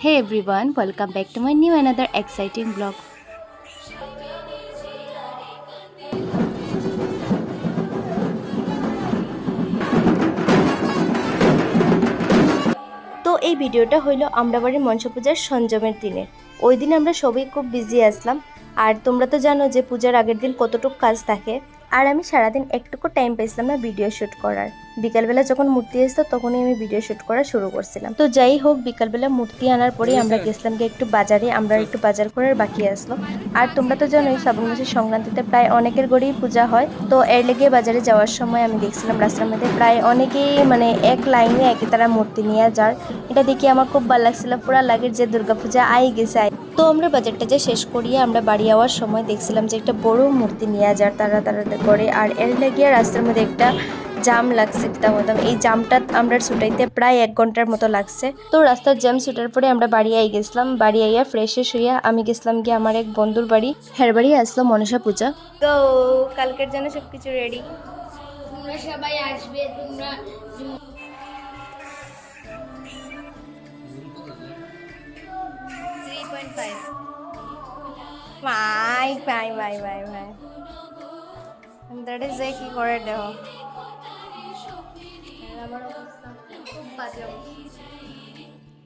Hey everyone, welcome back to my new another exciting vlog. তো এই ভিডিওটা হইলো আমরা বাড়ির মনসা পূজার সঞ্জমের দিনে। ওই দিন আমরা সবাই খুব বিজি আসলাম। আর তোমরা তো জানো যে পূজার আগের দিন কতটুকু কাজ থাকে। আর আমি সারাদিন একটুকু টাইম পেয়েছিলাম না ভিডিও শ্যুট করার। বিকালবেলা যখন মূর্তি আসতো তখনই আমি ভিডিও শ্যুট করা শুরু করছিলাম। তো যাই হোক, বিকালবেলা মূর্তি আনার পরেই আমরা গেছিলাম গিয়ে একটু বাজারে। আমরা একটু বাজার করার বাকি আসলো। আর তোমরা তো জানোই শ্রাবণ মাসের সংক্রান্তিতে প্রায় অনেকের ঘরেই পূজা হয়। তো এর লেগে বাজারে যাওয়ার সময় আমি দেখছিলাম রাস্তার মধ্যে প্রায় অনেকেই এক লাইনে একই তারা মূর্তি নিয়ে যার। এটা দেখে আমার খুব ভালো লাগছিল, পুরা লাগের যে দুর্গাপূজা আই গেছে। তো আমরা বাজারটা যে শেষ করিয়ে আমরা বাড়ি যাওয়ার সময় দেখছিলাম যে একটা বড় মূর্তি নিয়ে যার তারা করে। আর এর লাগিয়ে রাস্তার মধ্যে একটা জাম লাগছে। এই জামটা আমরা ছুটাইতে প্রায় 1 ঘন্টার মতো লাগছে। তো রাস্তার জ্যাম ছুটার পরে আমরা বাড়ি আই গেছিলাম। বাড়ি আইয়া ফ্রেশ হইয়া আমি গেছিলাম গিয়ে আমার এক বন্ধুর বাড়ি। হের বাড়ি আসলো মনসা পূজা। তো কালকের জন্য সবকিছু রেডি। তোমরা সবাই আসবে। তোমরা 3.5 ভাই ভাই ভাই ভাই ভাই দ্যাট ইজ কি করে দেহ।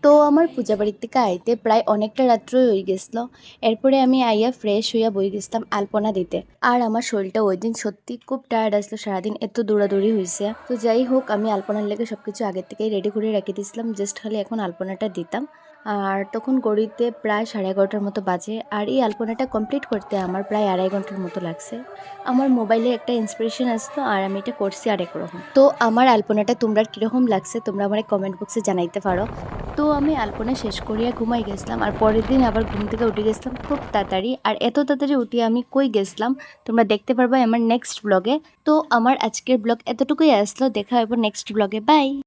তো আমার পূজা বাড়ির থেকে আইতে প্রায় অনেকটা রাত্রই হয়ে গেছিল। এরপরে আমি আইয়া ফ্রেশ হইয়া বই গেছিলাম আলপনা দিতে। আর আমার শরীরটা ওই দিন সত্যি খুব টায়ার্ড আসলো, সারাদিন এত দৌড়াদৌড়ি হয়েছে। তো যাই হোক, আমি আলপনার লেগে সবকিছু আগের থেকেই রেডি করে রেখে দিয়েছিলাম, জাস্ট খালি এখন আলপনাটা দিতাম। আর তখন গড়িতে প্রায় 11:30 মতো বাজে। আর এই আলপনাটা কমপ্লিট করতে আমার প্রায় 2.5 ঘন্টার মতো লাগছে। আমার মোবাইলে একটা ইন্সপিরেশন আসতো আর আমি এটা করছি আরেক রকম। তো আমার আলপনাটা তোমরা কীরকম লাগছে তোমরা আমার কমেন্ট বক্সে জানাইতে পারো। তো আমি আলপনা শেষ করিয়া ঘুমাই গেছিলাম। আর পরের দিন আবার ঘুম থেকে উঠে গেছিলাম খুব তাড়াতাড়ি। আর এত তাড়াতাড়ি উঠিয়ে আমি কই গেছিলাম তোমরা দেখতে পারবে আমার নেক্সট ব্লগে। তো আমার আজকের ব্লগ এতটুকুই আসলো, দেখা হবে নেক্সট ব্লগে। বাই।